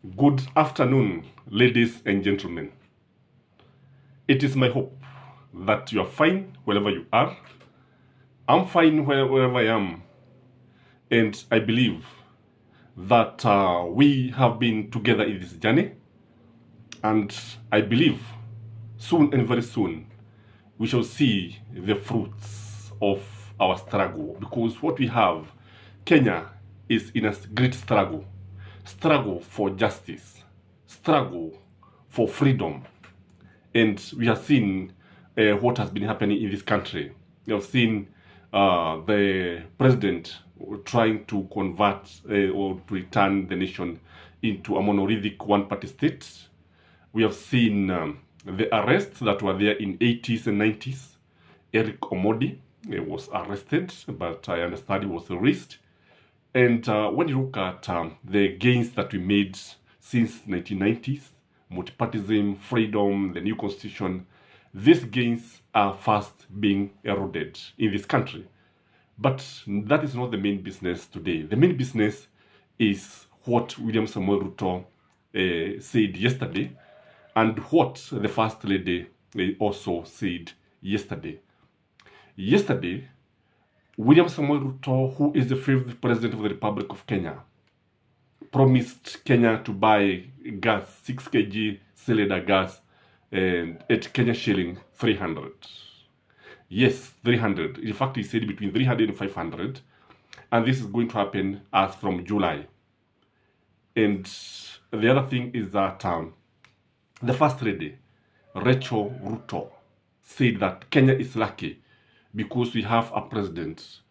Good afternoon, ladies and gentlemen. It is my hope that you are fine wherever you are. I'm fine wherever I am. And I believe that we have been together in this journey. And I believe soon and very soon we shall see the fruits of our struggle. Because what we have, Kenya is in a great struggle. Struggle for justice. Struggle for freedom. And we have seen what has been happening in this country. We have seen the president trying to convert or to return the nation into a monolithic one-party state. We have seen the arrests that were there in 80s and 90s. Eric Omodi was arrested, but I understand he was released. And when you look at the gains that we made since 1990s, multipartyism, freedom, the new constitution, these gains are fast being eroded in this country. But that is not the main business today. The main business is what William Samoei Ruto said yesterday and what the First Lady also said yesterday. Yesterday, William Samoei Ruto, who is the fifth president of the Republic of Kenya, promised Kenya to buy gas, 6 kg cylinder gas, and at Kenya shilling 300. Yes, 300. In fact, he said between 300 and 500. And this is going to happen as from July. And the other thing is that the First Lady, Rachel Ruto, said that Kenya is lucky because we have a president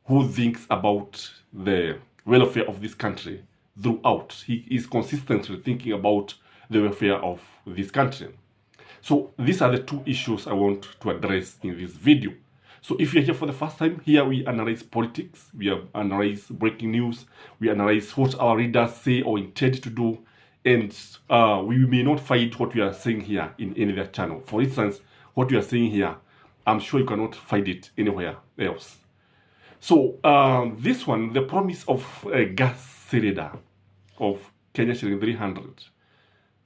who thinks about the welfare of this country throughout. He is consistently thinking about the welfare of this country. So these are the two issues I want to address in this video. So if you're here for the first time, here we analyze politics, we analyze breaking news, we analyze what our readers say or intend to do, and we may not find what we are saying here in any other channel. For instance, what we are saying here, I'm sure you cannot find it anywhere else. So this one, the promise of a gas cylinder of Kenya shilling 300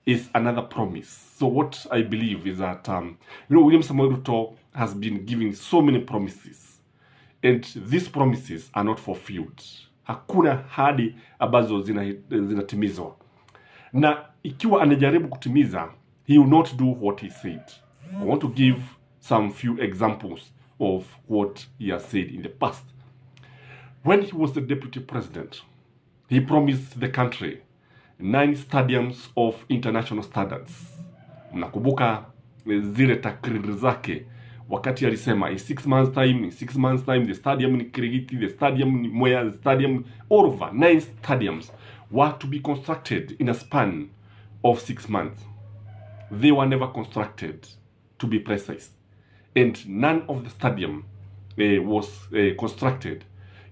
is another promise. So what I believe is that, William Samoei Ruto has been giving so many promises, and these promises are not fulfilled. Hakuna hadi ambazo zinatimizwa. Na ikiwa anajaribu kutimiza, he will not do what he said. I want to give some few examples of what he has said in the past. When he was the deputy president, he promised the country 9 stadiums of international standards. Mnakumbuka zile takriri zake wakati alisema in 6 months time the stadium in Kirigiti, the stadium in Mwea, the stadium all over 9 stadiums were to be constructed in a span of 6 months. They were never constructed, to be precise, and none of the stadium was constructed.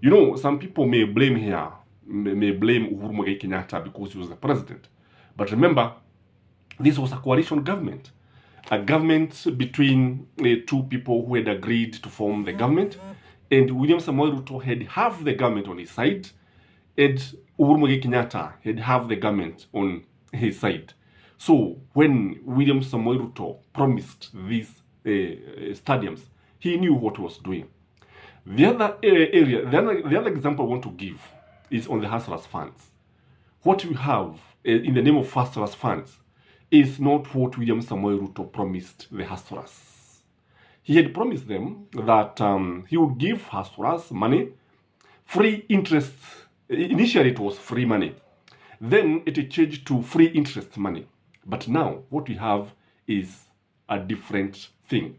You know, some people may blame Uhuru Muigai Kenyatta because he was the president. But remember, this was a coalition government. A government between two people who had agreed to form the government. And William Samoei Ruto had half the government on his side. And Uhuru Muigai Kenyatta had half the government on his side. So when William Samoei Ruto promised these stadiums, he knew what he was doing. The other the other example I want to give is on the Hustlers Funds. What we have in the name of Hustlers Funds is not what William Samoei Ruto promised the hustlers. He had promised them that he would give hustlers money, free interest. Initially, it was free money. Then it changed to free interest money. But now, what we have is a different thing.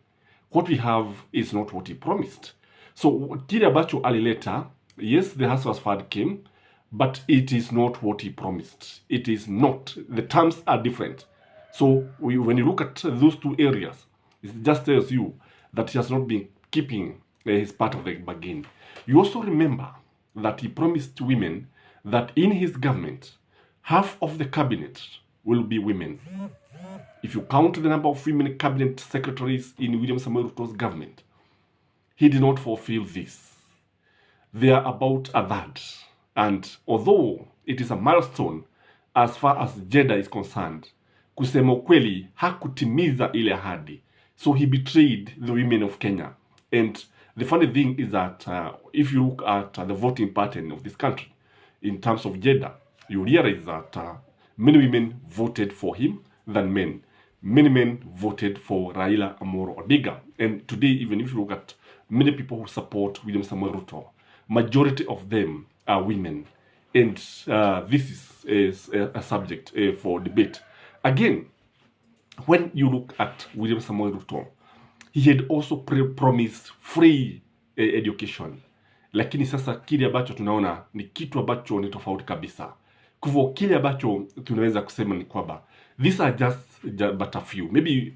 What we have is not what he promised. So, kile ambacho alileta, yes, the Hustlers Fund came, but it is not what he promised. It is not. The terms are different. So, when you look at those two areas, it just tells you that he has not been keeping his part of the bargain. You also remember that he promised women that in his government, half of the cabinet will be women. If you count the number of women cabinet secretaries in William Samoei Ruto's government, he did not fulfill this. They are about a third. And although it is a milestone as far as gender is concerned, kusema ukweli hakutimiza ile ahadi. So he betrayed the women of Kenya. And the funny thing is that if you look at the voting pattern of this country in terms of gender, you realize that many women voted for him than men. Many men voted for Raila Amolo Odinga. And today, even if you look at many people who support William Samoei Ruto, majority of them are women. And this is a subject for debate. Again, when you look at William Samoei Ruto, he had also promised free education. Lakini sasa kile ambacho tunaona ni kitu ambacho ni tofauti kabisa. Kwa hivyo kile ambacho tunaweza kusema ni kwamba these are just but a few. Maybe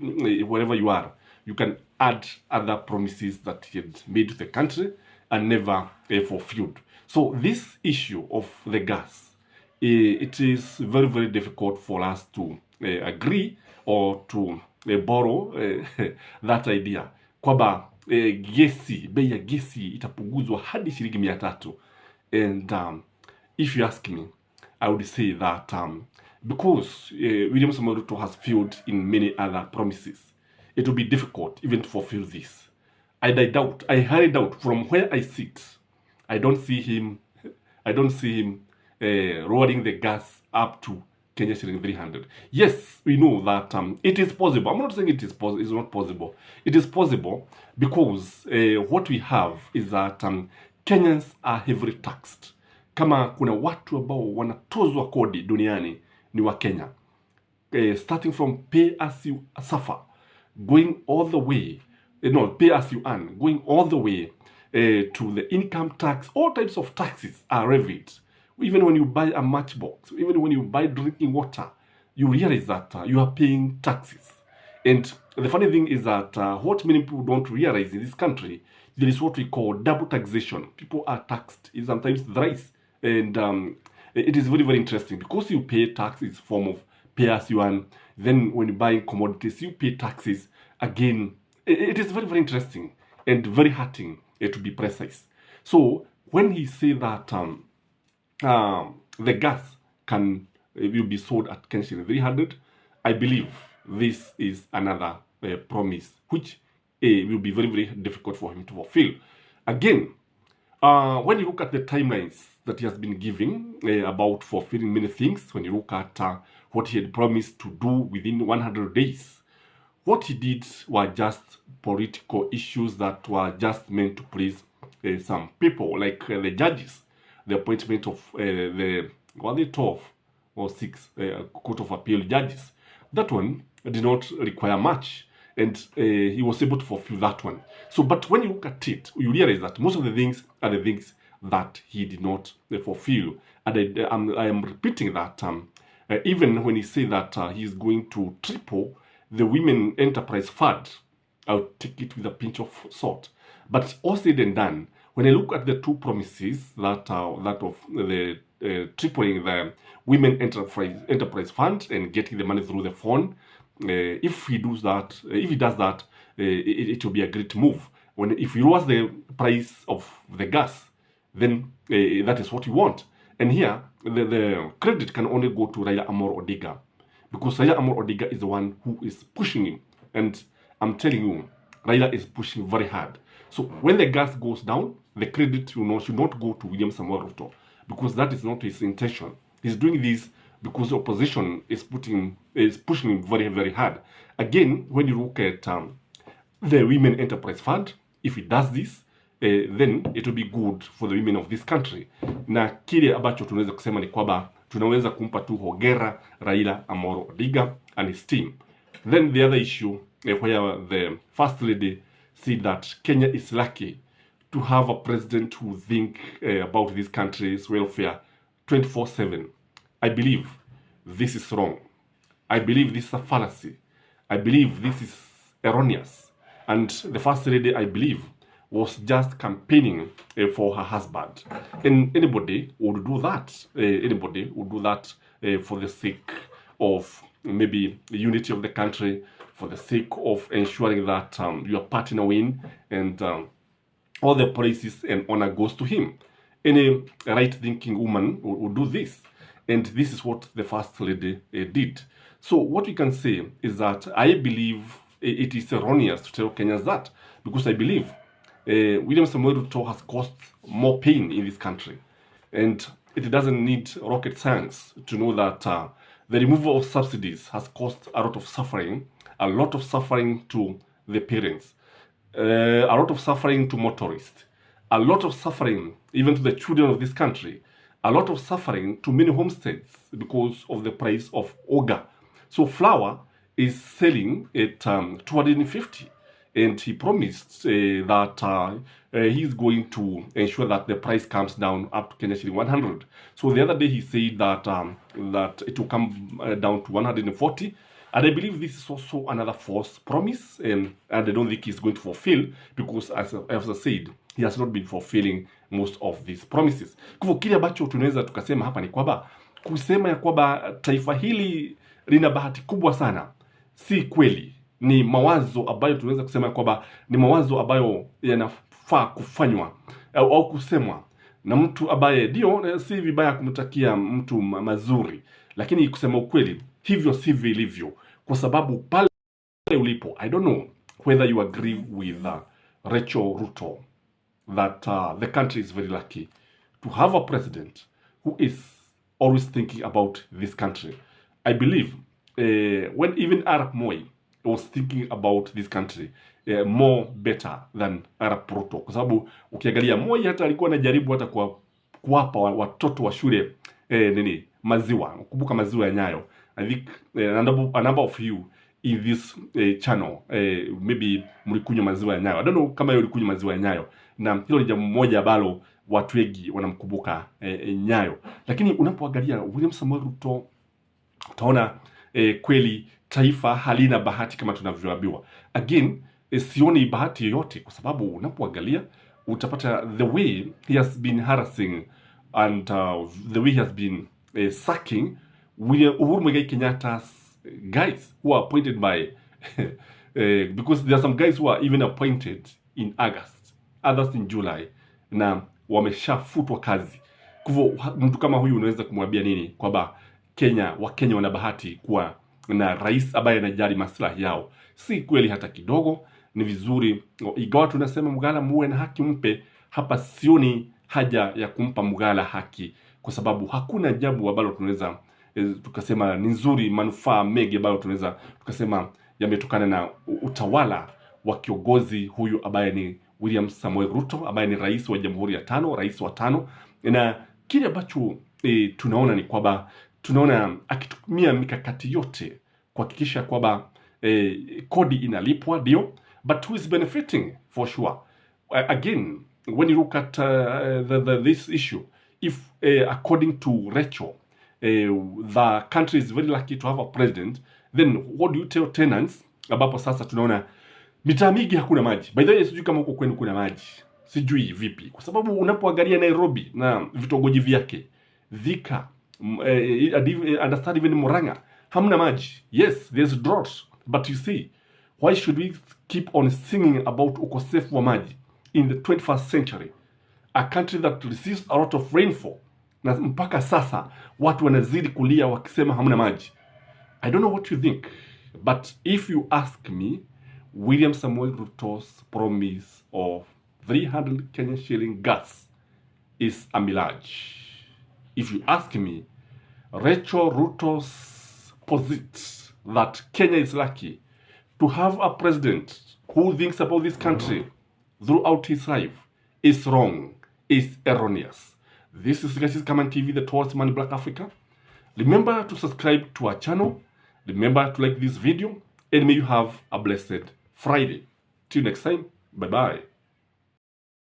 wherever you are, you can add other promises that he had made to the country and never fulfilled. So this issue of the gas, it is very, very difficult for us to agree or to borrow that idea kwamba gesi, bei ya gesi itapunguzwa hadi shilingi 300. And if you ask me, I would say that because William Samoei Ruto has failed in many other promises, it will be difficult even to fulfill this. I highly doubt, from where I sit, I don't see him rolling the gas up to Kenya shilling 300. Yes, we know that it is possible. I'm not saying it is possible. It's not possible. It is possible because what we have is that Kenyans are heavily taxed. Kama kuna watu ambao wanatozwa kodi duniani ni wa Kenya. Starting from pay as you suffer, going all the way, pay as you earn, going all the way to the income tax. All types of taxes are levied. Even when you buy a matchbox, even when you buy drinking water, you realize that you are paying taxes. And the funny thing is that what many people don't realize in this country, there is what we call double taxation. People are taxed sometimes thrice. And it is very, very interesting because you pay taxes form of pay as you earn. Then when you buy commodities, you pay taxes again. It is very, very interesting and very hurting to be precise. So when he say that the gas will be sold at Kenya 300, I believe this is another promise which will be very, very difficult for him to fulfill. Again, when you look at the timelines that he has been giving about fulfilling many things, when you look at what he had promised to do within 100 days, what he did were just political issues that were just meant to please some people, like the judges, the appointment of the 12 or 6 Court of Appeal judges. That one did not require much, and he was able to fulfill that one. So, but when you look at it, you realize that most of the things are the things that he did not fulfill. And I am repeating that even when he said that he is going to triple the Women Enterprise Fund, I'll take it with a pinch of salt. But all said and done, when I look at the two promises, that of the tripling the Women Enterprise Fund and getting the money through the phone, if he does that, it will be a great move. If you lowers the price of the gas, then that is what you want. And here, the credit can only go to Raila Amolo Odinga, because Raila Amolo Odinga is the one who is pushing him. And I'm telling you, Raila is pushing very hard. So when the gas goes down, the credit should not go to William Samoei Ruto, because that is not his intention. He's doing this because the opposition is pushing him very, very hard. Again, when you look at the Women Enterprise Fund, if he does this, then it will be good for the women of this country. Na kile ambacho tunaweza kusema ni kwamba tunaweza kumpa tu hongera Raila Amolo Odinga and his team. Then the other issue where the First Lady said that Kenya is lucky to have a president who think about this country's welfare 24/7. I believe this is wrong. I believe this is a fallacy. I believe this is erroneous. And the First Lady, I believe, was just campaigning for her husband. And anybody would do that. Anybody would do that for the sake of maybe the unity of the country, for the sake of ensuring that your partner win, and all the praises and honor goes to him. Any right-thinking woman would do this. And this is what the First Lady did. So what we can say is that I believe it is erroneous to tell Kenyans that, because I believe William Samoei Ruto has caused more pain in this country. And it doesn't need rocket science to know that the removal of subsidies has caused a lot of suffering to the parents, a lot of suffering to motorists, a lot of suffering even to the children of this country, a lot of suffering to many homesteads because of the price of Oga. So flour is selling at 250, and he promised that he's going to ensure that the price comes down up to Kenya shilling 100. So the other day he said that that it will come down to 140. And I believe this is also another false promise, and I don't think he's going to fulfill, because as I said, he has not been fulfilling most of these promises. Kwa hivyo kile ambacho tunaweza tukasema hapa ni kwamba kusema ya kwamba taifa hili lina bahati kubwa sana si kweli. Ni mawazo ambayo tunaweza kusema kwamba ni mawazo ambayo yanafaa kufanywa au kusemwa na mtu ambaye ndio si vibaya kumtakia mtu mazuri, lakini kusema ukweli hivyo sivyo ilivyo, kwa sababu pale ulipo, I don't know whether you agree with Rachel Ruto that the country is very lucky to have a president who is always thinking about this country. I believe when even Arap Moi was thinking about this country more better than Arap Ruto, kwa sababu ukiangalia Moi hata alikuwa anajaribu hata kuwapa watoto wa shule maziwa. Kumbuka maziwa ya Nyayo. I think a number of you in this channel maybe mlikunywa maziwa ya Nyayo. I don't know kama yeye ulikunywa maziwa ya Nyayo, na hilo ni jambo moja ambalo watu wengi wanamkumbuka Nyayo. Lakini unapoangalia William Samoei Ruto utaona kweli taifa halina bahati kama tunavyoambiwa. Again, sioni bahati yoyote, kwa sababu unapoangalia utapata the way he has been harassing and the way he has been sucking Uhuru Muigai Kenyatta's guys who are appointed by because there are some guys who are even appointed in August, others in July, na wameshafutwa kazi. Kwa hivyo mtu kama huyu unaweza kumwambia nini? Kwamba Wakenya wana bahati kuwa na rais ambaye anajali maslahi yao? Si kweli hata kidogo. Ni vizuri, ingawa tunasema Mugala muwe na haki mpe, hapa sioni haja ya kumpa Mugala haki, kwa sababu hakuna jambo ambalo tunaweza tukasema ni nzuri, manufaa mengi ambayo tunaweza tukasema yametokana na utawala wa kiongozi huyu ambaye ni William Samoei Ruto, ambaye ni rais wa Jamhuri ya tano, rais wa tano. Na kile ambacho tunaona ni kwamba tunaona akitumia mikakati yote kuhakikisha kwamba kodi inalipwa, ndio, but who is benefiting for sure? Again, when you look at this issue, if according to Rachel, the country is very lucky to have a president, then what do you tell tenants? Ambapo sasa tunaona mitaa mingi hakuna maji. By the way, sijui kama huko kwenu kuna maji, sijui vipi, kwa sababu unapoangalia Nairobi na vitongoji vyake, Thika, understand even Murang'a, hamna maji. Yes, there's drought, but you see, why should we keep on singing about ukosefu wa maji in the 21st century, a country that receives a lot of rainfall, na mpaka sasa watu wanazidi kulia wakisema hamna maji? I don't know what you think, but if you ask me, William Samoei Ruto's promise of 300 Kenyan shilling gas is a mirage. If you ask me, Rachel Ruto's posit that Kenya is lucky to have a president who thinks about this country throughout his life is wrong, is erroneous. This is Gashis Kaman TV, the tallest man in Black Africa. Remember to subscribe to our channel. Remember to like this video, and may you have a blessed Friday. Till next time, bye-bye.